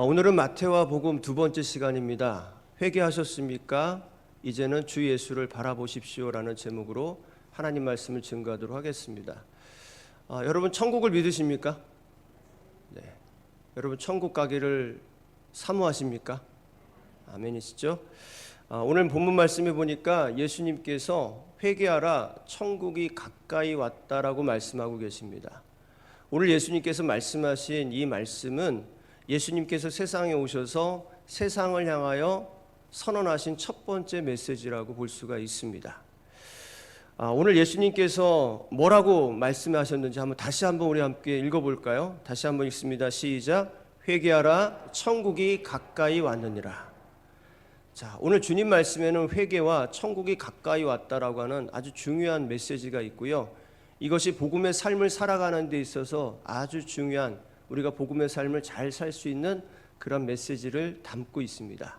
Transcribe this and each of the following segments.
오늘은 마태와 복음 두 번째 시간입니다. 회개하셨습니까? 이제는 주 예수를 바라보십시오라는 제목으로 하나님 말씀을 증거하도록 하겠습니다. 여러분 천국을 믿으십니까? 네. 여러분 천국 가기를 사모하십니까? 아멘이시죠? 오늘 본문 말씀에 보니까 예수님께서 회개하라 천국이 가까이 왔다라고 말씀하고 계십니다. 오늘 예수님께서 말씀하신 이 말씀은 예수님께서 세상에 오셔서 세상을 향하여 선언하신 첫 번째 메시지라고 볼 수가 있습니다. 오늘 예수님께서 뭐라고 말씀하셨는지 다시 한번 우리 함께 읽어볼까요? 다시 한번 읽습니다. 시작. 회개하라 천국이 가까이 왔느니라. 자, 오늘 주님 말씀에는 회개와 천국이 가까이 왔다라고 하는 아주 중요한 메시지가 있고요. 이것이 복음의 삶을 살아가는 데 있어서 아주 중요한, 우리가 복음의 삶을 잘 살 수 있는 그런 메시지를 담고 있습니다.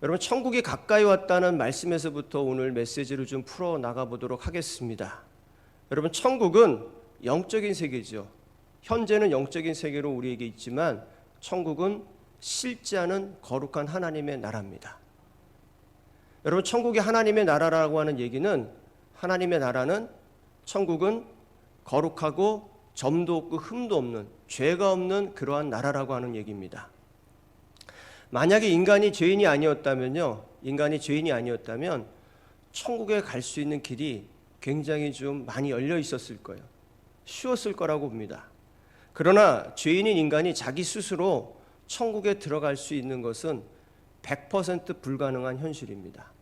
여러분 천국이 가까이 왔다는 말씀에서부터 오늘 메시지를 좀 풀어 나가 보도록 하겠습니다. 여러분 천국은 영적인 세계죠. 현재는 영적인 세계로 우리에게 있지만 천국은 실제하는 거룩한 하나님의 나라입니다. 여러분 천국이 하나님의 나라라고 하는 얘기는, 하나님의 나라는, 천국은 거룩하고 점도 없고 흠도 없는, 죄가 없는 그러한 나라라고 하는 얘기입니다. 만약에 인간이 죄인이 아니었다면 천국에 갈 수 있는 길이 굉장히 좀 많이 열려 있었을 거예요. 쉬웠을 거라고 봅니다. 그러나 죄인인 인간이 자기 스스로 천국에 들어갈 수 있는 것은 100% 불가능한 현실입니다.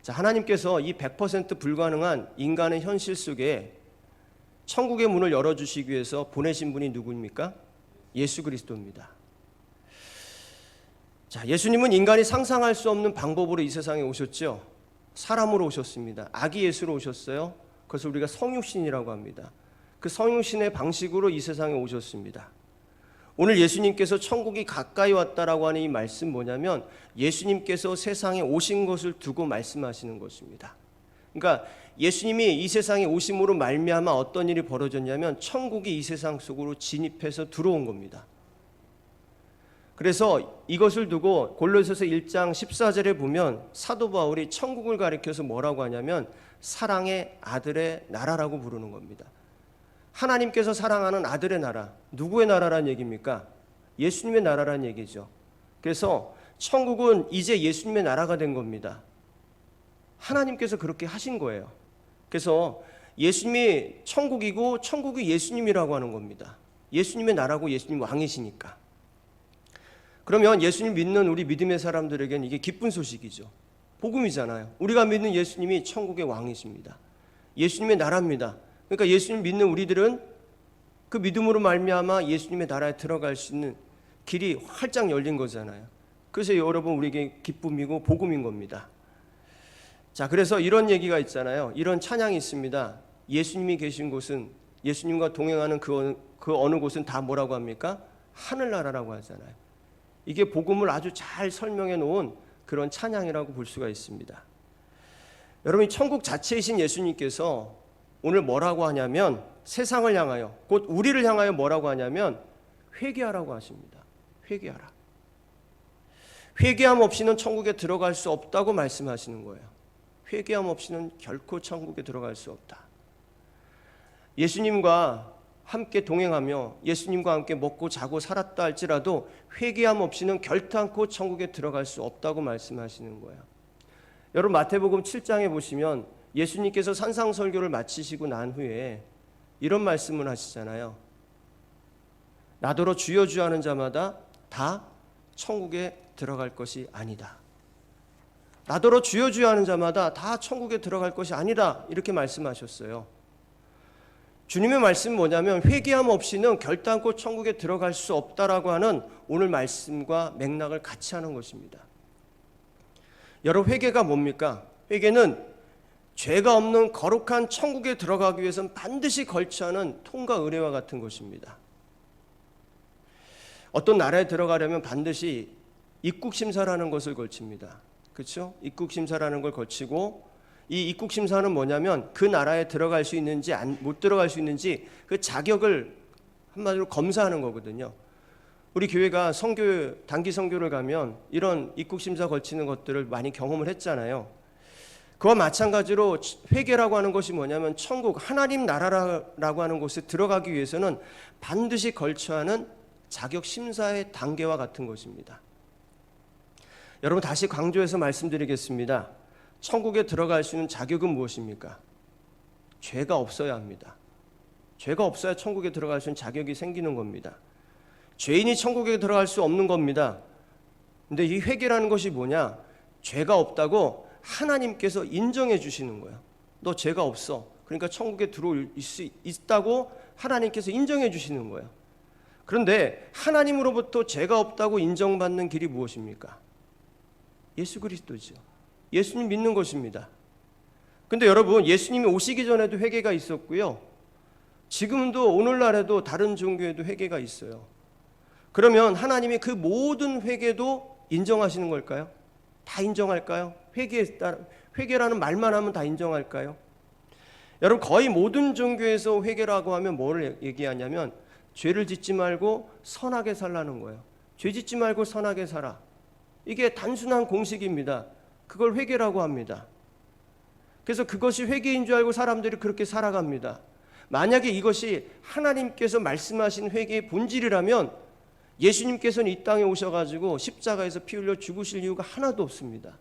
자, 하나님께서 이 100% 불가능한 인간의 현실 속에 천국의 문을 열어주시기 위해서 보내신 분이 누구입니까? 예수 그리스도입니다. 자, 예수님은 인간이 상상할 수 없는 방법으로 이 세상에 오셨죠. 사람으로 오셨습니다. 아기 예수로 오셨어요. 그것을 우리가 성육신이라고 합니다. 그 성육신의 방식으로 이 세상에 오셨습니다. 오늘 예수님께서 천국이 가까이 왔다라고 하는 이 말씀 뭐냐면, 예수님께서 세상에 오신 것을 두고 말씀하시는 것입니다. 그러니까 예수님이 이 세상에 오심으로 말미암아 어떤 일이 벌어졌냐면 천국이 이 세상 속으로 진입해서 들어온 겁니다. 그래서 이것을 두고 골로새서 1장 14절에 보면 사도 바울이 천국을 가리켜서 뭐라고 하냐면 사랑의 아들의 나라라고 부르는 겁니다. 하나님께서 사랑하는 아들의 나라, 누구의 나라란 얘기입니까? 예수님의 나라란 얘기죠. 그래서 천국은 이제 예수님의 나라가 된 겁니다. 하나님께서 그렇게 하신 거예요. 그래서 예수님이 천국이고 천국이 예수님이라고 하는 겁니다. 예수님의 나라고 예수님 왕이시니까. 그러면 예수님 믿는 우리 믿음의 사람들에게는 이게 기쁜 소식이죠. 복음이잖아요. 우리가 믿는 예수님이 천국의 왕이십니다. 예수님의 나라입니다. 그러니까 예수님 믿는 우리들은 그 믿음으로 말미암아 예수님의 나라에 들어갈 수 있는 길이 활짝 열린 거잖아요. 그래서 여러분 우리에게 기쁨이고 복음인 겁니다. 자, 그래서 이런 얘기가 있잖아요. 이런 찬양이 있습니다. 예수님이 계신 곳은, 예수님과 동행하는 그 어느 곳은 다 뭐라고 합니까? 하늘나라라고 하잖아요. 이게 복음을 아주 잘 설명해 놓은 그런 찬양이라고 볼 수가 있습니다. 여러분 천국 자체이신 예수님께서 오늘 뭐라고 하냐면 세상을 향하여, 곧 우리를 향하여 뭐라고 하냐면 회개하라고 하십니다. 회개하라. 회개함 없이는 천국에 들어갈 수 없다고 말씀하시는 거예요. 회개함 없이는 결코 천국에 들어갈 수 없다. 예수님과 함께 동행하며 예수님과 함께 먹고 자고 살았다 할지라도 회개함 없이는 결단코 천국에 들어갈 수 없다고 말씀하시는 거예요. 여러분 마태복음 7장에 보시면 예수님께서 산상설교를 마치시고 난 후에 이런 말씀을 하시잖아요. 나더러 주여 주여 하는 자마다 다 천국에 들어갈 것이 아니다. 나더러 주여 주여 하는 자마다 다 천국에 들어갈 것이 아니다. 이렇게 말씀하셨어요. 주님의 말씀은 뭐냐면 회개함 없이는 결단코 천국에 들어갈 수 없다라고 하는 오늘 말씀과 맥락을 같이 하는 것입니다. 여러분 회개가 뭡니까? 회개는 죄가 없는 거룩한 천국에 들어가기 위해서는 반드시 걸쳐야 하는 통과 의례와 같은 것입니다. 어떤 나라에 들어가려면 반드시 입국심사라는 것을 걸칩니다. 그렇죠? 입국심사라는 걸 거치고, 이 입국심사는 뭐냐면 그 나라에 들어갈 수 있는지 못 들어갈 수 있는지 그 자격을 한마디로 검사하는 거거든요. 우리 교회가 단기 선교를 가면 이런 입국 심사 걸치는 것들을 많이 경험을 했잖아요. 그와 마찬가지로 회개라고 하는 것이 뭐냐면 천국, 하나님 나라라고 하는 곳에 들어가기 위해서는 반드시 걸쳐야 하는 자격 심사의 단계와 같은 것입니다. 여러분, 다시 강조해서 말씀드리겠습니다. 천국에 들어갈 수 있는 자격은 무엇입니까? 죄가 없어야 합니다. 죄가 없어야 천국에 들어갈 수 있는 자격이 생기는 겁니다. 죄인이 천국에 들어갈 수 없는 겁니다. 근데 이 회개라는 것이 뭐냐? 죄가 없다고 하나님께서 인정해 주시는 거예요. 너 죄가 없어. 그러니까 천국에 들어올 수 있다고 하나님께서 인정해 주시는 거예요. 그런데 하나님으로부터 죄가 없다고 인정받는 길이 무엇입니까? 예수 그리스도죠. 예수님 믿는 것입니다. 근데 여러분, 예수님이 오시기 전에도 회개가 있었고요. 지금도 오늘날에도 다른 종교에도 회개가 있어요. 그러면 하나님이 그 모든 회개도 인정하시는 걸까요? 다 인정할까요? 회개라는 말만 하면 다 인정할까요? 여러분, 거의 모든 종교에서 회개라고 하면 뭐를 얘기하냐면 죄를 짓지 말고 선하게 살라는 거예요. 죄 짓지 말고 선하게 살아. 이게 단순한 공식입니다. 그걸 회개라고 합니다. 그래서 그것이 회개인 줄 알고 사람들이 그렇게 살아갑니다. 만약에 이것이 하나님께서 말씀하신 회개의 본질이라면 예수님께서는 이 땅에 오셔가지고 십자가에서 피 흘려 죽으실 이유가 하나도 없습니다.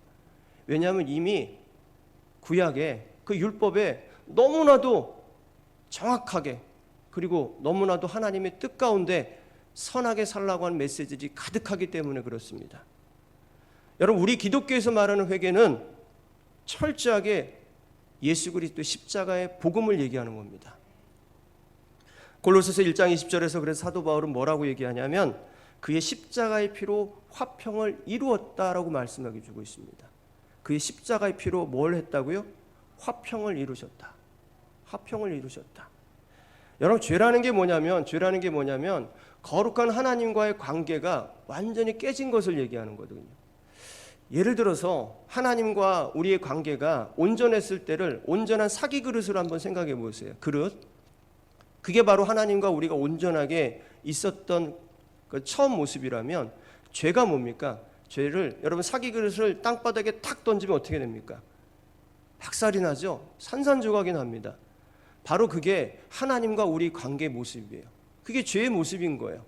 왜냐하면 이미 구약에 그 율법에 너무나도 정확하게, 그리고 너무나도 하나님의 뜻 가운데 선하게 살라고 하는 메시지들이 가득하기 때문에 그렇습니다. 여러분, 우리 기독교에서 말하는 회개는 철저하게 예수 그리스도의 십자가의 복음을 얘기하는 겁니다. 골로새서 1장 20절에서 그래서 사도 바울은 뭐라고 얘기하냐면 그의 십자가의 피로 화평을 이루었다라고 말씀하게 주고 있습니다. 그의 십자가의 피로 뭘 했다고요? 화평을 이루셨다. 화평을 이루셨다. 여러분, 죄라는 게 뭐냐면 거룩한 하나님과의 관계가 완전히 깨진 것을 얘기하는 거거든요. 예를 들어서 하나님과 우리의 관계가 온전했을 때를 온전한 사기 그릇으로 한번 생각해 보세요. 그릇. 그게 바로 하나님과 우리가 온전하게 있었던 그 처음 모습이라면 죄가 뭡니까? 죄를, 여러분, 사기 그릇을 땅바닥에 탁 던지면 어떻게 됩니까? 박살이 나죠. 산산조각이 납니다. 바로 그게 하나님과 우리 관계의 모습이에요. 그게 죄의 모습인 거예요.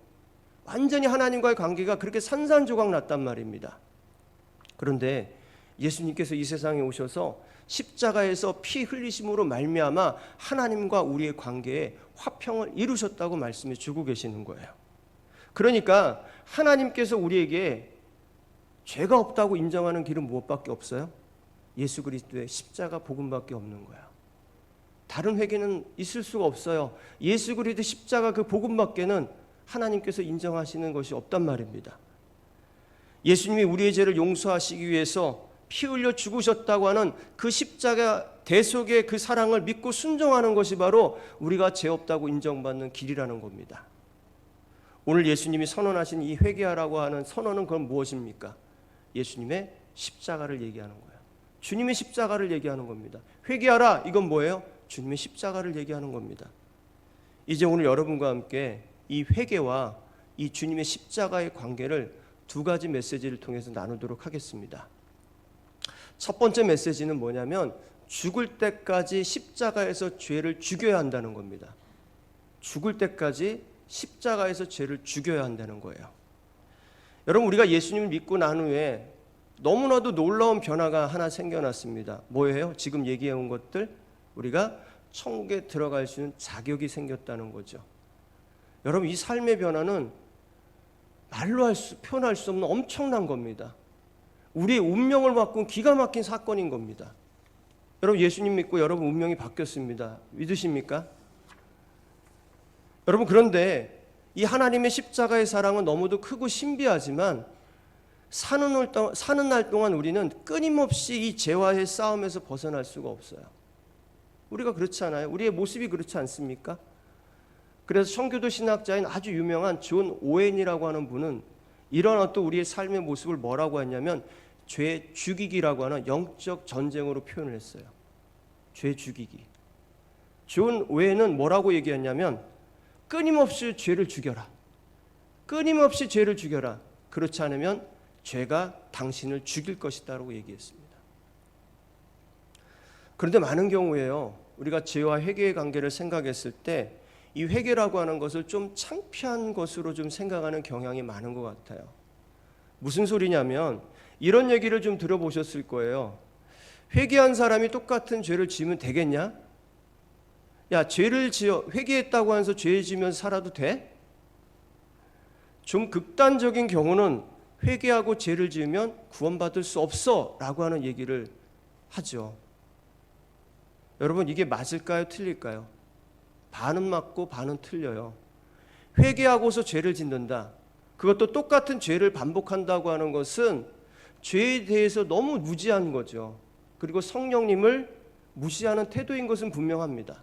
완전히 하나님과의 관계가 그렇게 산산조각 났단 말입니다. 그런데 예수님께서 이 세상에 오셔서 십자가에서 피 흘리심으로 말미암아 하나님과 우리의 관계에 화평을 이루셨다고 말씀해 주고 계시는 거예요. 그러니까 하나님께서 우리에게 죄가 없다고 인정하는 길은 무엇밖에 없어요? 예수 그리스도의 십자가 복음밖에 없는 거예요. 다른 회개는 있을 수가 없어요. 예수 그리스도의 십자가 그 복음밖에는 하나님께서 인정하시는 것이 없단 말입니다. 예수님이 우리의 죄를 용서하시기 위해서 피 흘려 죽으셨다고 하는 그 십자가 대속의 그 사랑을 믿고 순종하는 것이 바로 우리가 죄 없다고 인정받는 길이라는 겁니다. 오늘 예수님이 선언하신 이 회개하라고 하는 선언은 그건 무엇입니까? 예수님의 십자가를 얘기하는 거예요. 주님의 십자가를 얘기하는 겁니다. 회개하라, 이건 뭐예요? 주님의 십자가를 얘기하는 겁니다. 이제 오늘 여러분과 함께 이 회개와 이 주님의 십자가의 관계를 두 가지 메시지를 통해서 나누도록 하겠습니다. 첫 번째 메시지는 뭐냐면 죽을 때까지 십자가에서 죄를 죽여야 한다는 겁니다. 죽을 때까지 십자가에서 죄를 죽여야 한다는 거예요. 여러분, 우리가 예수님을 믿고 난 후에 너무나도 놀라운 변화가 하나 생겨났습니다. 뭐예요? 지금 얘기해온 것들, 우리가 천국에 들어갈 수 있는 자격이 생겼다는 거죠. 여러분, 이 삶의 변화는 말로 표현할 수 없는 엄청난 겁니다. 우리의 운명을 바꾼 기가 막힌 사건인 겁니다. 여러분, 예수님 믿고 여러분 운명이 바뀌었습니다. 믿으십니까? 여러분, 그런데 이 하나님의 십자가의 사랑은 너무도 크고 신비하지만 사는 날 동안 우리는 끊임없이 이 죄와의 싸움에서 벗어날 수가 없어요. 우리가 그렇지 않아요? 우리의 모습이 그렇지 않습니까? 그래서 청교도 신학자인 아주 유명한 존 오웬이라고 하는 분은 이런 어떤 우리의 삶의 모습을 뭐라고 했냐면 죄 죽이기라고 하는 영적 전쟁으로 표현을 했어요. 죄 죽이기. 존 오웬은 뭐라고 얘기했냐면 끊임없이 죄를 죽여라. 끊임없이 죄를 죽여라. 그렇지 않으면 죄가 당신을 죽일 것이다 라고 얘기했습니다. 그런데 많은 경우에요, 우리가 죄와 회개의 관계를 생각했을 때 이 회개라고 하는 것을 좀 창피한 것으로 좀 생각하는 경향이 많은 것 같아요. 무슨 소리냐면 이런 얘기를 좀 들어보셨을 거예요. 회개한 사람이 똑같은 죄를 지으면 되겠냐? 야, 죄를 지어 회개했다고 해서 죄 지으면 살아도 돼? 좀 극단적인 경우는 회개하고 죄를 지으면 구원받을 수 없어 라고 하는 얘기를 하죠. 여러분, 이게 맞을까요? 틀릴까요? 반은 맞고 반은 틀려요. 회개하고서 죄를 짓는다, 그것도 똑같은 죄를 반복한다고 하는 것은 죄에 대해서 너무 무지한 거죠. 그리고 성령님을 무시하는 태도인 것은 분명합니다.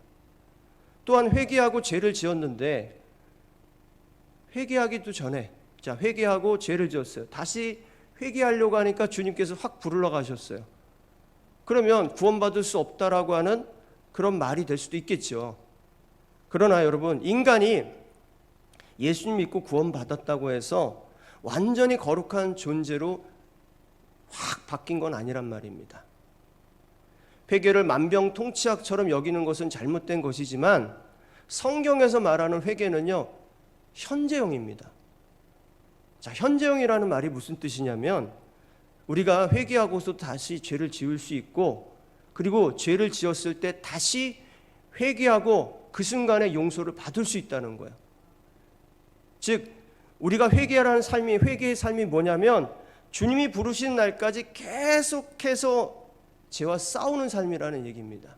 또한 회개하고 죄를 지었는데 회개하기도 전에, 자, 회개하고 죄를 지었어요. 다시 회개하려고 하니까 주님께서 확 부르러 가셨어요. 그러면 구원받을 수 없다라고 하는 그런 말이 될 수도 있겠죠. 그러나 여러분, 인간이 예수님 믿고 구원받았다고 해서 완전히 거룩한 존재로 확 바뀐 건 아니란 말입니다. 회개를 만병통치약처럼 여기는 것은 잘못된 것이지만 성경에서 말하는 회개는요, 현재형입니다. 자, 현재형이라는 말이 무슨 뜻이냐면 우리가 회개하고서 다시 죄를 지을 수 있고, 그리고 죄를 지었을 때 다시 회개하고 그 순간에 용서를 받을 수 있다는 거예요. 즉 우리가 회개하라는 삶이, 회개의 삶이 뭐냐면 주님이 부르신 날까지 계속해서 죄와 싸우는 삶이라는 얘기입니다.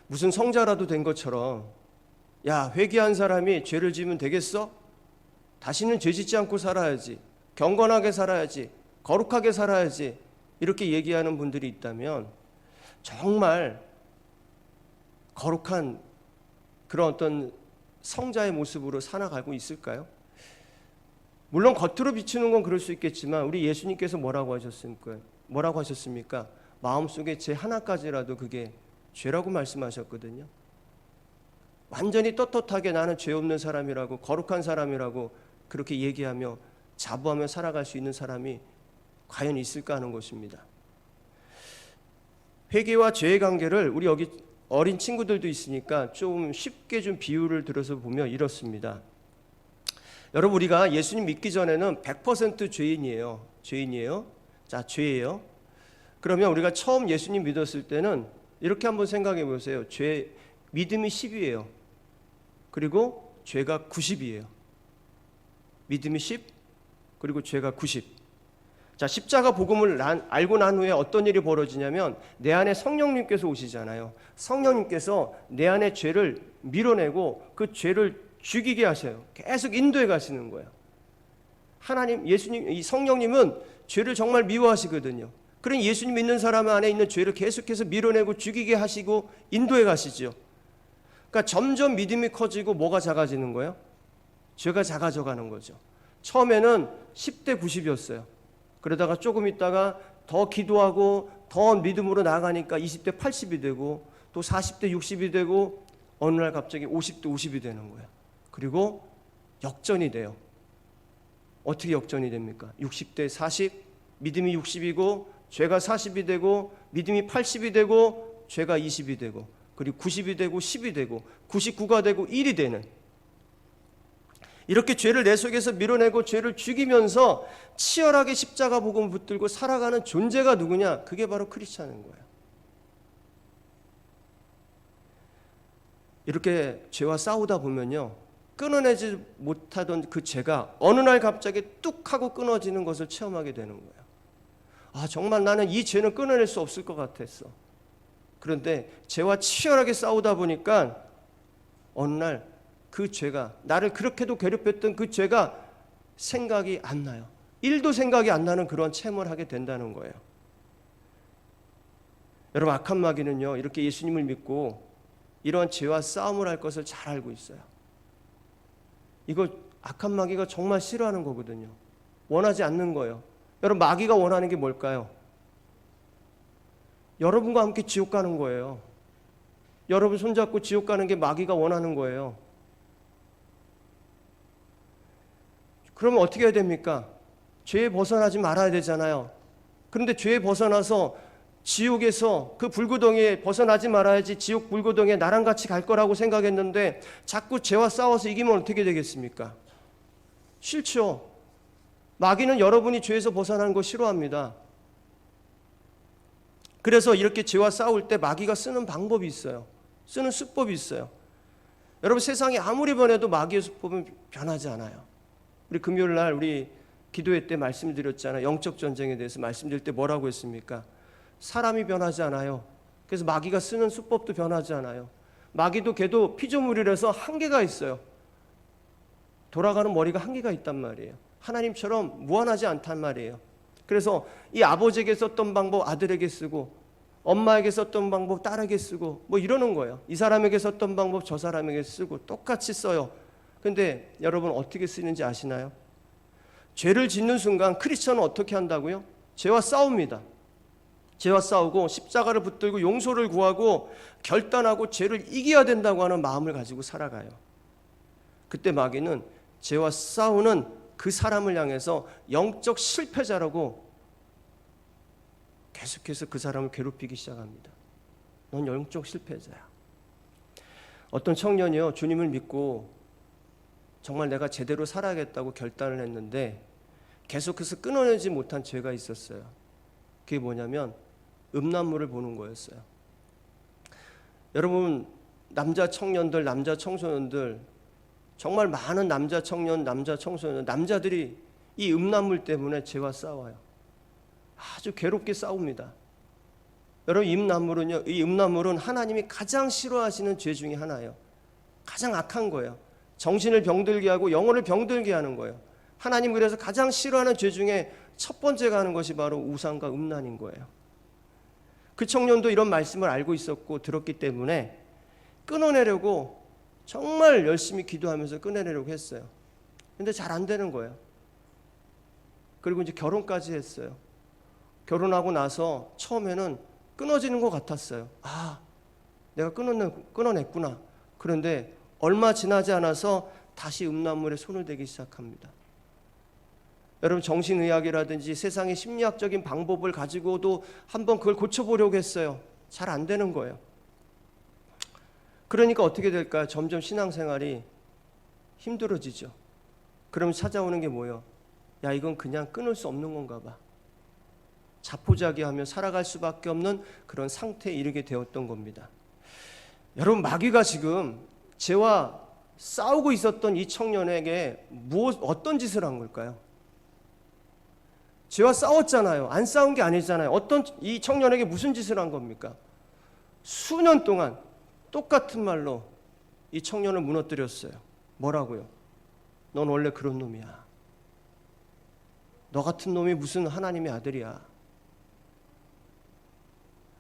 무슨 성자라도 된 것처럼, 야, 회개한 사람이 죄를 지으면 되겠어? 다시는 죄 짓지 않고 살아야지, 경건하게 살아야지, 거룩하게 살아야지, 이렇게 얘기하는 분들이 있다면 정말 거룩한 그런 어떤 성자의 모습으로 살아가고 있을까요? 물론 겉으로 비추는 건 그럴 수 있겠지만 우리 예수님께서 뭐라고 하셨습니까? 마음속에 죄 하나까지라도 그게 죄라고 말씀하셨거든요. 완전히 떳떳하게 나는 죄 없는 사람이라고, 거룩한 사람이라고 그렇게 얘기하며 자부하며 살아갈 수 있는 사람이 과연 있을까 하는 것입니다. 회개와 죄의 관계를 우리 여기 어린 친구들도 있으니까 좀 쉽게 좀 비유를 들어서 보면 이렇습니다. 여러분, 우리가 예수님 믿기 전에는 100% 죄인이에요. 자, 죄예요. 그러면 우리가 처음 예수님 믿었을 때는 이렇게 한번 생각해 보세요. 믿음이 10이에요. 그리고 죄가 90이에요. 믿음이 10, 그리고 죄가 90. 자, 십자가 복음을 알고 난 후에 어떤 일이 벌어지냐면 내 안에 성령님께서 오시잖아요. 성령님께서 내 안에 죄를 밀어내고 그 죄를 죽이게 하셔요. 계속 인도해 가시는 거예요. 하나님, 예수님, 이 성령님은 죄를 정말 미워하시거든요. 그러니 예수님 믿는 사람 안에 있는 죄를 계속해서 밀어내고 죽이게 하시고 인도해 가시죠. 그러니까 점점 믿음이 커지고 뭐가 작아지는 거예요? 죄가 작아져 가는 거죠. 처음에는 10대 90이었어요. 그러다가 조금 있다가 더 기도하고 더 믿음으로 나아가니까 20대 80이 되고 또 40대 60이 되고 어느 날 갑자기 50대 50이 되는 거예요. 그리고 역전이 돼요. 어떻게 역전이 됩니까? 60대 40, 믿음이 60이고 죄가 40이 되고 믿음이 80이 되고 죄가 20이 되고 그리고 90이 되고 10이 되고 99가 되고 1이 되는, 이렇게 죄를 내 속에서 밀어내고 죄를 죽이면서 치열하게 십자가 복음을 붙들고 살아가는 존재가 누구냐? 그게 바로 크리스찬인 거예요. 이렇게 죄와 싸우다 보면요, 끊어내지 못하던 그 죄가 어느 날 갑자기 뚝 하고 끊어지는 것을 체험하게 되는 거예요. 아, 정말 나는 이 죄는 끊어낼 수 없을 것 같았어. 그런데 죄와 치열하게 싸우다 보니까 어느 날 그 죄가, 나를 그렇게도 괴롭혔던 그 죄가 생각이 안 나요. 1도 생각이 안 나는 그런 체험을 하게 된다는 거예요. 여러분, 악한 마귀는요, 이렇게 예수님을 믿고 이런 죄와 싸움을 할 것을 잘 알고 있어요. 이거 악한 마귀가 정말 싫어하는 거거든요. 원하지 않는 거예요. 여러분, 마귀가 원하는 게 뭘까요? 여러분과 함께 지옥 가는 거예요. 여러분 손잡고 지옥 가는 게 마귀가 원하는 거예요. 그러면 어떻게 해야 됩니까? 죄에 벗어나지 말아야 되잖아요. 그런데 죄에 벗어나서 지옥에서 그 불구덩이에 벗어나지 말아야지 지옥 불구덩이에 나랑 같이 갈 거라고 생각했는데 자꾸 죄와 싸워서 이기면 어떻게 되겠습니까? 싫죠. 마귀는 여러분이 죄에서 벗어나는 거 싫어합니다. 그래서 이렇게 죄와 싸울 때 마귀가 쓰는 방법이 있어요. 쓰는 수법이 있어요. 여러분, 세상이 아무리 변해도 마귀의 수법은 변하지 않아요. 우리 금요일 날 우리 기도회 때 말씀드렸잖아요. 영적 전쟁에 대해서 말씀드릴 때 뭐라고 했습니까? 사람이 변하지 않아요. 그래서 마귀가 쓰는 수법도 변하지 않아요. 마귀도 걔도 피조물이라서 한계가 있어요. 돌아가는 머리가 한계가 있단 말이에요. 하나님처럼 무한하지 않단 말이에요. 그래서 이 아버지에게 썼던 방법 아들에게 쓰고, 엄마에게 썼던 방법 딸에게 쓰고 뭐 이러는 거예요. 이 사람에게 썼던 방법 저 사람에게 쓰고 똑같이 써요. 근데 여러분 어떻게 쓰는지 아시나요? 죄를 짓는 순간 크리스천은 어떻게 한다고요? 죄와 싸웁니다. 죄와 싸우고 십자가를 붙들고 용서를 구하고 결단하고 죄를 이겨야 된다고 하는 마음을 가지고 살아가요. 그때 마귀는 죄와 싸우는 그 사람을 향해서 영적 실패자라고 계속해서 그 사람을 괴롭히기 시작합니다. 넌 영적 실패자야. 어떤 청년이요, 주님을 믿고 정말 내가 제대로 살아야겠다고 결단을 했는데 계속해서 끊어내지 못한 죄가 있었어요. 그게 뭐냐면 음란물을 보는 거였어요. 여러분, 남자 청년들, 남자 청소년들, 정말 많은 남자 청년, 남자 청소년, 남자들이 이 음란물 때문에 죄와 싸워요. 아주 괴롭게 싸웁니다. 여러분, 이 음란물은 하나님이 가장 싫어하시는 죄 중에 하나예요. 가장 악한 거예요. 정신을 병들게 하고 영혼을 병들게 하는 거예요. 하나님 그래서 가장 싫어하는 죄 중에 첫 번째가 하는 것이 바로 우상과 음란인 거예요. 그 청년도 이런 말씀을 알고 있었고 들었기 때문에 끊어내려고 정말 열심히 기도하면서 끊어내려고 했어요. 근데 잘 안 되는 거예요. 그리고 이제 결혼까지 했어요. 결혼하고 나서 처음에는 끊어지는 것 같았어요. 아, 내가 끊어냈구나. 그런데 얼마 지나지 않아서 다시 음란물에 손을 대기 시작합니다. 여러분, 정신의학이라든지 세상의 심리학적인 방법을 가지고도 한번 그걸 고쳐보려고 했어요. 잘 안 되는 거예요. 그러니까 어떻게 될까요? 점점 신앙생활이 힘들어지죠. 그럼 찾아오는 게 뭐예요? 야, 이건 그냥 끊을 수 없는 건가 봐. 자포자기하며 살아갈 수밖에 없는 그런 상태에 이르게 되었던 겁니다. 여러분, 마귀가 지금 죄와 싸우고 있었던 이 청년에게 어떤 짓을 한 걸까요? 죄와 싸웠잖아요. 안 싸운 게 아니잖아요. 이 청년에게 무슨 짓을 한 겁니까? 수년 동안 똑같은 말로 이 청년을 무너뜨렸어요. 뭐라고요? 넌 원래 그런 놈이야. 너 같은 놈이 무슨 하나님의 아들이야.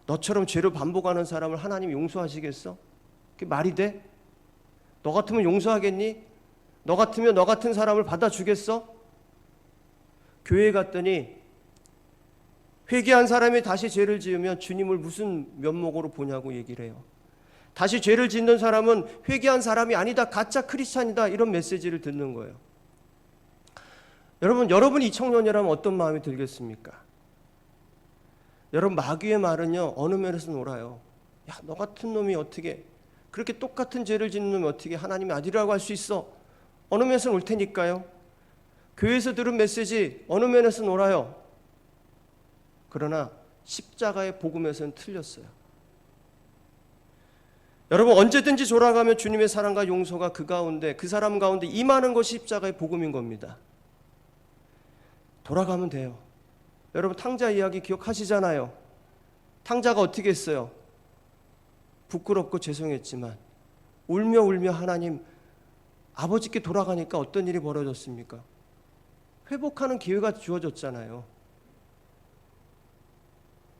너처럼 죄를 반복하는 사람을 하나님이 용서하시겠어? 그게 말이 돼? 너 같으면 용서하겠니? 너 같으면 너 같은 사람을 받아주겠어? 교회에 갔더니 회개한 사람이 다시 죄를 지으면 주님을 무슨 면목으로 보냐고 얘기를 해요. 다시 죄를 짓는 사람은 회개한 사람이 아니다, 가짜 크리스찬이다, 이런 메시지를 듣는 거예요. 여러분이 이 청년이라면 어떤 마음이 들겠습니까? 여러분, 마귀의 말은요, 어느 면에서 놀아요. 야, 너 같은 놈이 어떻게 그렇게 똑같은 죄를 짓는 놈이 어떻게 하나님의 아들이라고 할 수 있어? 어느 면에서 올 테니까요. 교회에서 들은 메시지 어느 면에서 놀아요. 그러나 십자가의 복음에서는 틀렸어요. 여러분, 언제든지 돌아가면 주님의 사랑과 용서가 그 사람 가운데 임하는 것이 십자가의 복음인 겁니다. 돌아가면 돼요. 여러분, 탕자 이야기 기억하시잖아요. 탕자가 어떻게 했어요? 부끄럽고 죄송했지만 울며 하나님 아버지께 돌아가니까 어떤 일이 벌어졌습니까? 회복하는 기회가 주어졌잖아요.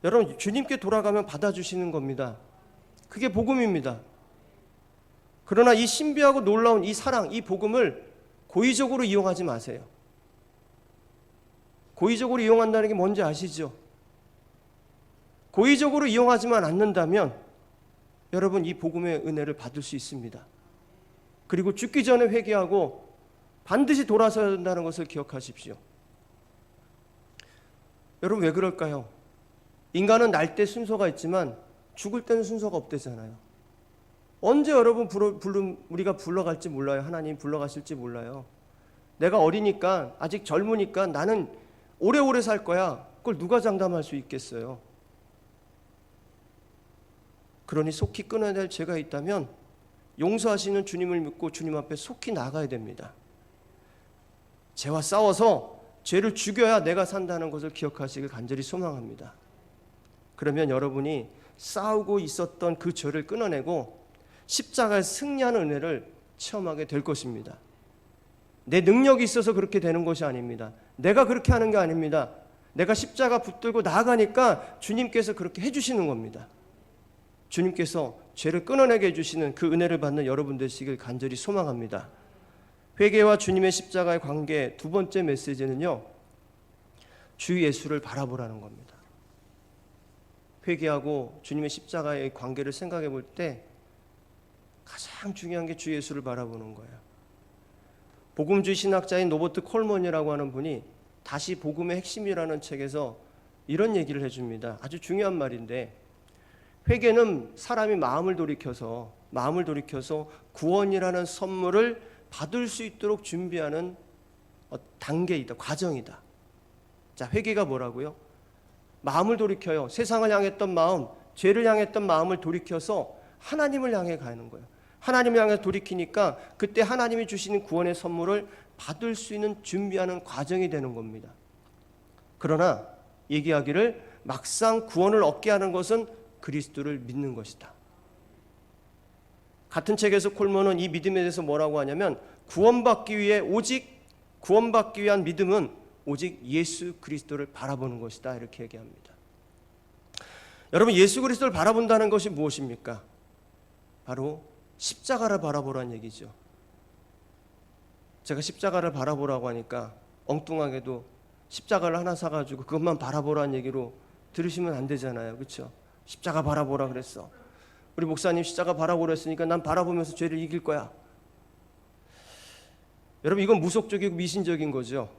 여러분, 주님께 돌아가면 받아주시는 겁니다. 그게 복음입니다. 그러나 이 신비하고 놀라운 이 사랑, 이 복음을 고의적으로 이용하지 마세요. 고의적으로 이용한다는 게 뭔지 아시죠? 고의적으로 이용하지만 않는다면 여러분, 이 복음의 은혜를 받을 수 있습니다. 그리고 죽기 전에 회개하고 반드시 돌아서야 된다는 것을 기억하십시오. 여러분 왜 그럴까요? 인간은 날 때 순서가 있지만 죽을 때는 순서가 없대잖아요. 언제 여러분 우리가 불러갈지 몰라요. 하나님 불러가실지 몰라요. 내가 어리니까, 아직 젊으니까 나는 오래오래 살 거야. 그걸 누가 장담할 수 있겠어요? 그러니 속히 끊어야 될 죄가 있다면 용서하시는 주님을 믿고 주님 앞에 속히 나가야 됩니다. 죄와 싸워서 죄를 죽여야 내가 산다는 것을 기억하시길 간절히 소망합니다. 그러면 여러분이 싸우고 있었던 그 죄를 끊어내고 십자가에 승리하는 은혜를 체험하게 될 것입니다. 내 능력이 있어서 그렇게 되는 것이 아닙니다. 내가 그렇게 하는 게 아닙니다. 내가 십자가 붙들고 나아가니까 주님께서 그렇게 해주시는 겁니다. 주님께서 죄를 끊어내게 해주시는 그 은혜를 받는 여러분 되시길 간절히 소망합니다. 회개와 주님의 십자가의 관계 두 번째 메시지는요, 주 예수를 바라보라는 겁니다. 회개하고 주님의 십자가의 관계를 생각해 볼 때 가장 중요한 게 주 예수를 바라보는 거예요. 복음주의 신학자인 노버트 콜먼이라고 하는 분이 다시 복음의 핵심이라는 책에서 이런 얘기를 해줍니다. 아주 중요한 말인데, 회개는 사람이 마음을 돌이켜서 구원이라는 선물을 받을 수 있도록 준비하는 단계이다, 과정이다. 자, 회개가 뭐라고요? 마음을 돌이켜요. 세상을 향했던 마음, 죄를 향했던 마음을 돌이켜서 하나님을 향해 가는 거예요. 하나님을 향해 돌이키니까 그때 하나님이 주시는 구원의 선물을 받을 수 있는 준비하는 과정이 되는 겁니다. 그러나 얘기하기를 막상 구원을 얻게 하는 것은 그리스도를 믿는 것이다. 같은 책에서 콜먼은 이 믿음에 대해서 뭐라고 하냐면, 구원받기 위한 믿음은 오직 예수 그리스도를 바라보는 것이다, 이렇게 얘기합니다. 여러분, 예수 그리스도를 바라본다는 것이 무엇입니까? 바로 십자가를 바라보라는 얘기죠. 제가 십자가를 바라보라고 하니까 엉뚱하게도 십자가를 하나 사가지고 그것만 바라보라는 얘기로 들으시면 안 되잖아요. 그렇죠? 십자가 바라보라 그랬어. 우리 목사님 십자가 바라보라 했으니까 난 바라보면서 죄를 이길 거야. 여러분, 이건 무속적이고 미신적인 거죠.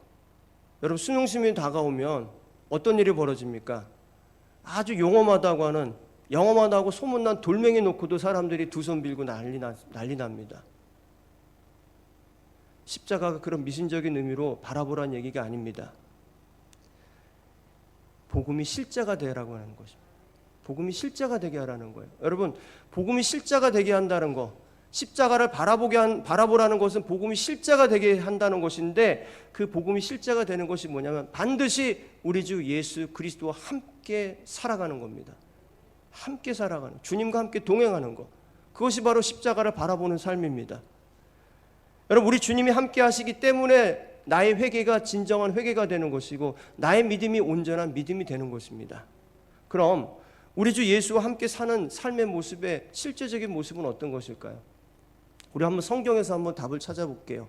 여러분, 수능시험이 다가오면 어떤 일이 벌어집니까? 아주 영험하다고 소문난 돌멩이 놓고도 사람들이 두 손 빌고 난리 납니다. 십자가가 그런 미신적인 의미로 바라보라는 얘기가 아닙니다. 복음이 실제가 되라고 하는 것입니다. 복음이 실제가 되게 하라는 거예요. 여러분, 복음이 실제가 되게 한다는 거, 십자가를 바라보라는 것은 복음이 실제가 되게 한다는 것인데, 그 복음이 실제가 되는 것이 뭐냐면 반드시 우리 주 예수 그리스도와 함께 살아가는 겁니다. 함께 살아가는, 주님과 함께 동행하는 것, 그것이 바로 십자가를 바라보는 삶입니다. 여러분, 우리 주님이 함께 하시기 때문에 나의 회개가 진정한 회개가 되는 것이고 나의 믿음이 온전한 믿음이 되는 것입니다. 그럼 우리 주 예수와 함께 사는 삶의 모습의 실제적인 모습은 어떤 것일까요? 우리 한번 성경에서 한번 답을 찾아볼게요.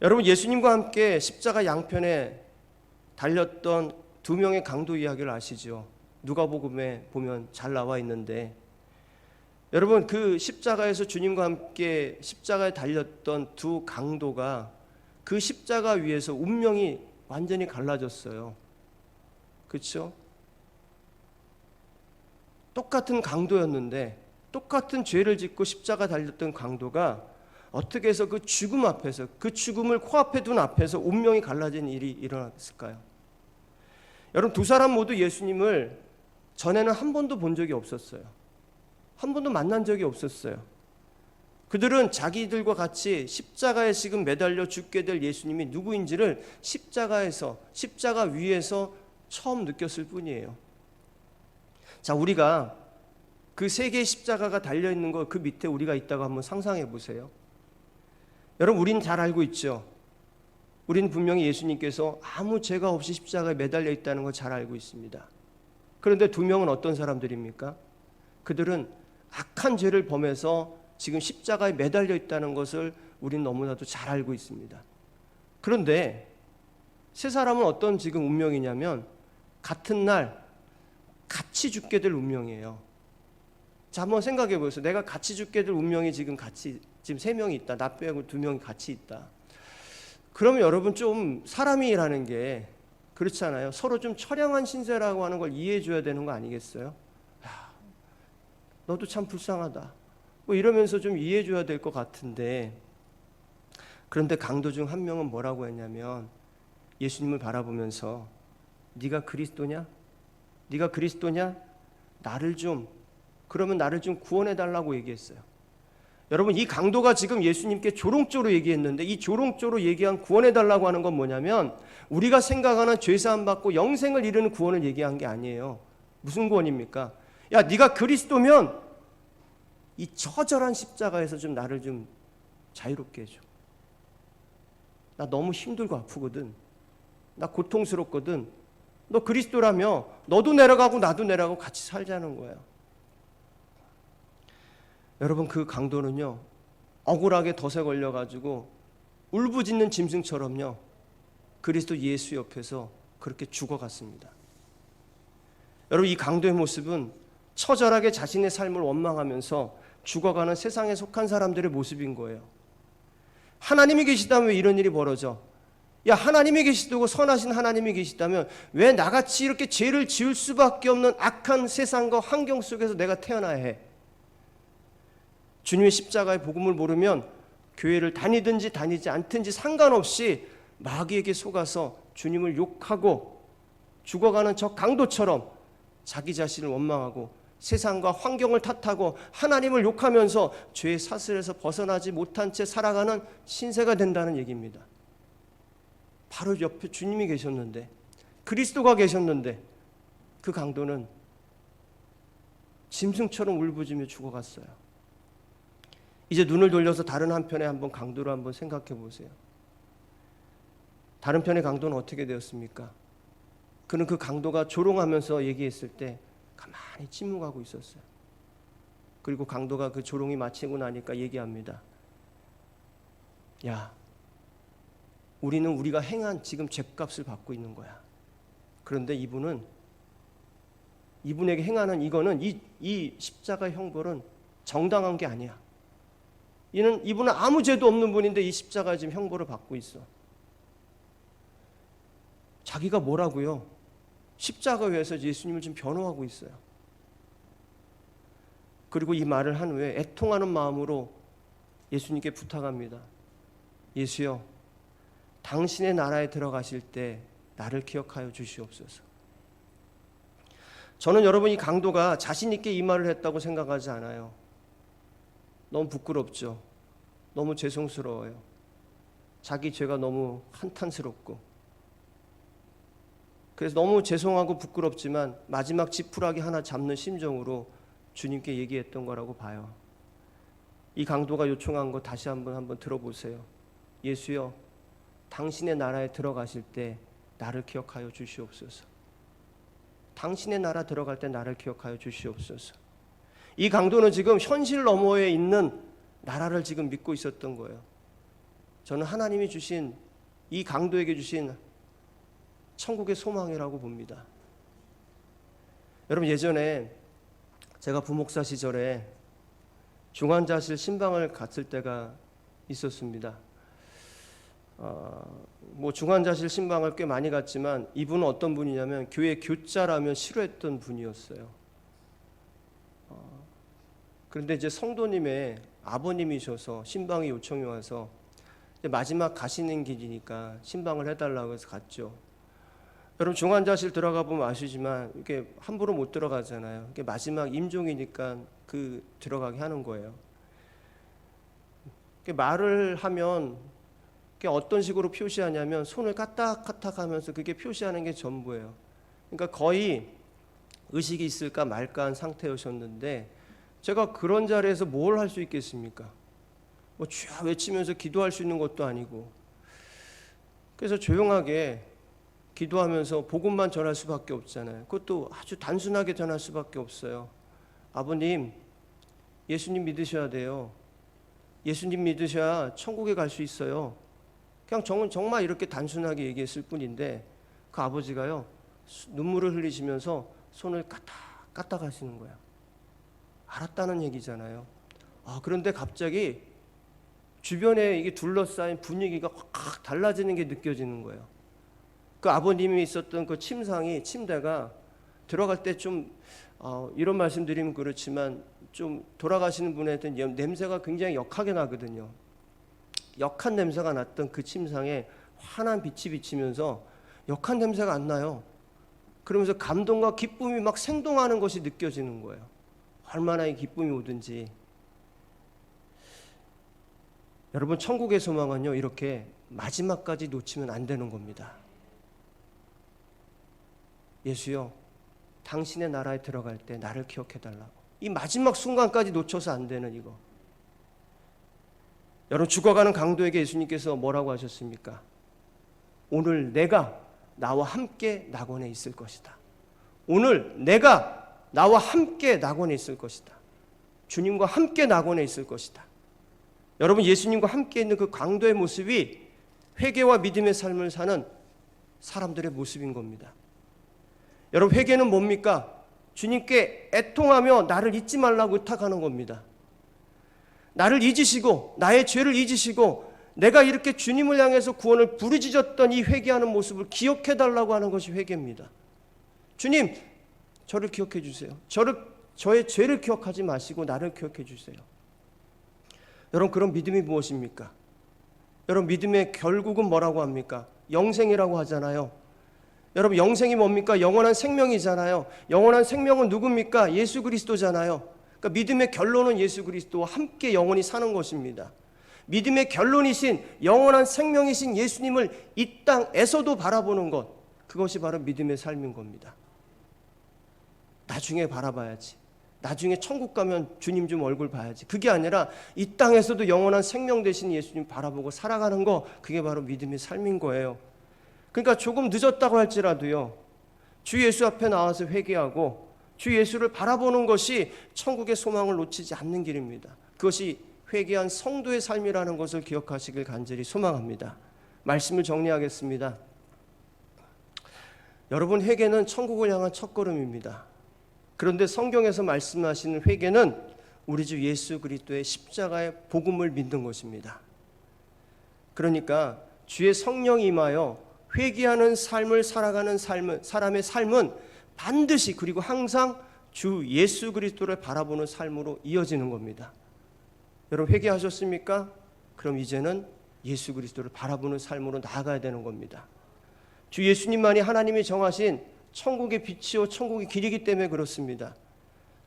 여러분, 예수님과 함께 십자가 양편에 달렸던 두 명의 강도 이야기를 아시죠? 누가복음에 보면 잘 나와 있는데, 여러분, 그 십자가에서 주님과 함께 십자가에 달렸던 두 강도가 그 십자가 위에서 운명이 완전히 갈라졌어요. 그렇죠? 똑같은 강도였는데, 똑같은 죄를 짓고 십자가 달렸던 강도가 어떻게 해서 그 죽음 앞에서, 그 죽음을 코앞에 둔 앞에서 운명이 갈라진 일이 일어났을까요? 여러분, 두 사람 모두 예수님을 전에는 한 번도 본 적이 없었어요. 한 번도 만난 적이 없었어요. 그들은 자기들과 같이 십자가에 지금 매달려 죽게 될 예수님이 누구인지를 십자가 위에서 처음 느꼈을 뿐이에요. 자, 우리가 그 세 개의 십자가가 달려있는 거, 그 밑에 우리가 있다고 한번 상상해 보세요. 여러분, 우리는 잘 알고 있죠. 우리는 분명히 예수님께서 아무 죄가 없이 십자가에 매달려 있다는 걸 잘 알고 있습니다. 그런데 두 명은 어떤 사람들입니까? 그들은 악한 죄를 범해서 지금 십자가에 매달려 있다는 것을 우리는 너무나도 잘 알고 있습니다. 그런데 세 사람은 어떤 지금 운명이냐면 같은 날 같이 죽게 될 운명이에요. 자, 한번 생각해 보세요. 내가 같이 죽게 될 운명이 지금 세 명이 있다. 나 빼고 두 명이 같이 있다. 그러면 여러분 좀 사람이라는 게 그렇지 않아요? 서로 좀 처량한 신세라고 하는 걸 이해해 줘야 되는 거 아니겠어요? 야, 너도 참 불쌍하다. 뭐 이러면서 좀 이해해 줘야 될 것 같은데, 그런데 강도 중 한 명은 뭐라고 했냐면 예수님을 바라보면서 네가 그리스도냐? 네가 그리스도냐? 그러면 나를 좀 구원해 달라고 얘기했어요. 여러분, 이 강도가 지금 예수님께 조롱조로 얘기했는데, 이 조롱조로 얘기한 구원해 달라고 하는 건 뭐냐면 우리가 생각하는 죄사함 받고 영생을 이루는 구원을 얘기한 게 아니에요. 무슨 구원입니까? 야, 네가 그리스도면 이 처절한 십자가에서 좀 나를 좀 자유롭게 해줘. 나 너무 힘들고 아프거든. 나 고통스럽거든. 너 그리스도라며 너도 내려가고 나도 내려가고 같이 살자는 거예요. 여러분, 그 강도는요, 억울하게 덫에 걸려가지고 울부짖는 짐승처럼요, 그리스도 예수 옆에서 그렇게 죽어갔습니다. 여러분, 이 강도의 모습은 처절하게 자신의 삶을 원망하면서 죽어가는 세상에 속한 사람들의 모습인 거예요. 하나님이 계시다면 왜 이런 일이 벌어져? 야, 하나님이 계시다고, 선하신 하나님이 계시다면 왜 나같이 이렇게 죄를 지을 수밖에 없는 악한 세상과 환경 속에서 내가 태어나야 해? 주님의 십자가의 복음을 모르면 교회를 다니든지 다니지 않든지 상관없이 마귀에게 속아서 주님을 욕하고 죽어가는 저 강도처럼 자기 자신을 원망하고 세상과 환경을 탓하고 하나님을 욕하면서 죄의 사슬에서 벗어나지 못한 채 살아가는 신세가 된다는 얘기입니다. 바로 옆에 주님이 계셨는데, 그리스도가 계셨는데 그 강도는 짐승처럼 울부짖으며 죽어갔어요. 이제 눈을 돌려서 다른 한편에 한번 강도를 한번 생각해 보세요. 다른 편의 강도는 어떻게 되었습니까? 그는 그 강도가 조롱하면서 얘기했을 때 가만히 침묵하고 있었어요. 그리고 강도가 그 조롱이 마치고 나니까 얘기합니다. 야, 우리는 우리가 행한 지금 죗값을 받고 있는 거야. 그런데 이분에게 행하는 이거는 이 십자가 형벌은 정당한 게 아니야. 이분은 아무 죄도 없는 분인데 이 십자가 지금 형벌을 받고 있어. 자기가 뭐라고요? 십자가 위에서 예수님을 지금 변호하고 있어요. 그리고 이 말을 한 후에 애통하는 마음으로 예수님께 부탁합니다. 예수여, 당신의 나라에 들어가실 때 나를 기억하여 주시옵소서. 저는 여러분, 이 강도가 자신 있게 이 말을 했다고 생각하지 않아요. 너무 부끄럽죠. 너무 죄송스러워요. 자기 죄가 너무 한탄스럽고, 그래서 너무 죄송하고 부끄럽지만 마지막 지푸라기 하나 잡는 심정으로 주님께 얘기했던 거라고 봐요. 이 강도가 요청한 거 다시 한번 들어보세요. 예수여, 당신의 나라에 들어가실 때 나를 기억하여 주시옵소서. 당신의 나라 들어갈 때 나를 기억하여 주시옵소서. 이 강도는 지금 현실 너머에 있는 나라를 지금 믿고 있었던 거예요. 저는 하나님이 주신, 이 강도에게 주신 천국의 소망이라고 봅니다. 여러분, 예전에 제가 부목사 시절에 중환자실 신방을 갔을 때가 있었습니다. 중환자실 신방을 꽤 많이 갔지만 이분은 어떤 분이냐면 교회 교자라면 싫어했던 분이었어요. 그런데 이제 성도님의 아버님이셔서 신방이 요청이 와서 마지막 가시는 길이니까 신방을 해달라고 해서 갔죠. 여러분, 중환자실 들어가 보면 아시지만 이렇게 함부로 못 들어가잖아요. 이게 마지막 임종이니까 들어가게 하는 거예요. 말을 하면 어떤 식으로 표시하냐면 손을 까딱까딱하면서 그게 표시하는 게 전부예요. 그러니까 거의 의식이 있을까 말까 한 상태였었는데, 제가 그런 자리에서 뭘 할 수 있겠습니까? 주야 외치면서 기도할 수 있는 것도 아니고. 그래서 조용하게 기도하면서 복음만 전할 수밖에 없잖아요. 그것도 아주 단순하게 전할 수밖에 없어요. 아버님, 예수님 믿으셔야 돼요. 예수님 믿으셔야 천국에 갈 수 있어요. 그냥 정말 이렇게 단순하게 얘기했을 뿐인데 그 아버지가요, 눈물을 흘리시면서 손을 까딱 하시는 거야. 알았다는 얘기잖아요. 그런데 갑자기 주변에 이게 둘러싸인 분위기가 확 달라지는 게 느껴지는 거예요. 그 아버님이 있었던 그 침대가 들어갈 때 좀 이런 말씀드리면 그렇지만 좀 돌아가시는 분에 대한 냄새가 굉장히 역하게 나거든요. 역한 냄새가 났던 그 침상에 환한 빛이 비치면서 역한 냄새가 안 나요. 그러면서 감동과 기쁨이 막 생동하는 것이 느껴지는 거예요. 얼마나 이 기쁨이 오든지. 여러분, 천국의 소망은요, 이렇게 마지막까지 놓치면 안 되는 겁니다. 예수요, 당신의 나라에 들어갈 때 나를 기억해달라고. 이 마지막 순간까지 놓쳐서 안 되는 이거. 여러분, 죽어가는 강도에게 예수님께서 뭐라고 하셨습니까? 오늘 내가 나와 함께 낙원에 있을 것이다. 오늘 내가 나와 함께 낙원에 있을 것이다. 주님과 함께 낙원에 있을 것이다. 여러분, 예수님과 함께 있는 그 강도의 모습이 회개와 믿음의 삶을 사는 사람들의 모습인 겁니다. 여러분, 회개는 뭡니까? 주님께 애통하며 나를 잊지 말라고 의탁하는 겁니다. 나를 잊으시고 나의 죄를 잊으시고 내가 이렇게 주님을 향해서 구원을 부르짖었던 이 회개하는 모습을 기억해달라고 하는 것이 회개입니다. 주님, 저를 기억해 주세요. 저의 죄를 기억하지 마시고 나를 기억해 주세요. 여러분, 그런 믿음이 무엇입니까? 여러분, 믿음의 결국은 뭐라고 합니까? 영생이라고 하잖아요. 여러분, 영생이 뭡니까? 영원한 생명이잖아요. 영원한 생명은 누굽니까? 예수 그리스도잖아요. 그러니까 믿음의 결론은 예수 그리스도와 함께 영원히 사는 것입니다. 믿음의 결론이신 영원한 생명이신 예수님을 이 땅에서도 바라보는 것, 그것이 바로 믿음의 삶인 겁니다. 나중에 바라봐야지. 나중에 천국 가면 주님 좀 얼굴 봐야지. 그게 아니라 이 땅에서도 영원한 생명 되신 예수님 바라보고 살아가는 거, 그게 바로 믿음의 삶인 거예요. 그러니까 조금 늦었다고 할지라도요, 주 예수 앞에 나와서 회개하고 주 예수를 바라보는 것이 천국의 소망을 놓치지 않는 길입니다. 그것이 회개한 성도의 삶이라는 것을 기억하시길 간절히 소망합니다. 말씀을 정리하겠습니다. 여러분, 회개는 천국을 향한 첫걸음입니다. 그런데 성경에서 말씀하시는 회개는 우리 주 예수 그리스도의 십자가의 복음을 믿는 것입니다. 그러니까 주의 성령이 임하여 회개하는 삶을 살아가는 사람의 삶은 반드시, 그리고 항상 주 예수 그리스도를 바라보는 삶으로 이어지는 겁니다. 여러분, 회개하셨습니까? 그럼 이제는 예수 그리스도를 바라보는 삶으로 나아가야 되는 겁니다. 주 예수님만이 하나님이 정하신 천국의 빛이요 천국의 길이기 때문에 그렇습니다.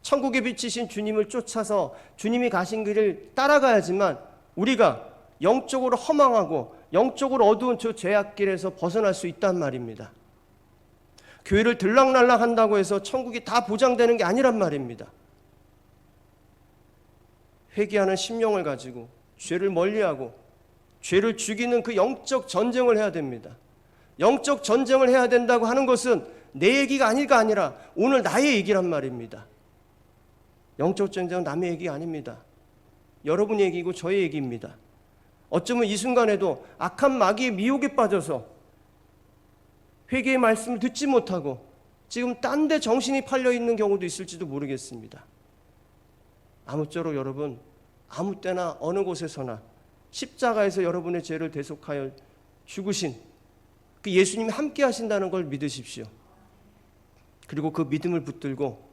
천국의 빛이신 주님을 쫓아서 주님이 가신 길을 따라가야지만 우리가 영적으로 허망하고 영적으로 어두운 저 죄악길에서 벗어날 수 있단 말입니다. 교회를 들락날락 한다고 해서 천국이 다 보장되는 게 아니란 말입니다. 회개하는 심령을 가지고 죄를 멀리하고 죄를 죽이는 그 영적 전쟁을 해야 됩니다. 영적 전쟁을 해야 된다고 하는 것은 내 얘기가 아니라 오늘 나의 얘기란 말입니다. 영적 전쟁은 남의 얘기가 아닙니다. 여러분 얘기고 저의 얘기입니다. 어쩌면 이 순간에도 악한 마귀의 미혹에 빠져서 회개의 말씀을 듣지 못하고 지금 딴 데 정신이 팔려 있는 경우도 있을지도 모르겠습니다. 아무쪼록 여러분, 아무 때나 어느 곳에서나 십자가에서 여러분의 죄를 대속하여 죽으신 그 예수님이 함께 하신다는 걸 믿으십시오. 그리고 그 믿음을 붙들고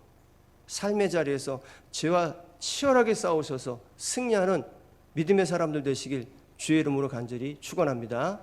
삶의 자리에서 죄와 치열하게 싸우셔서 승리하는 믿음의 사람들 되시길 주의 이름으로 간절히 축원합니다.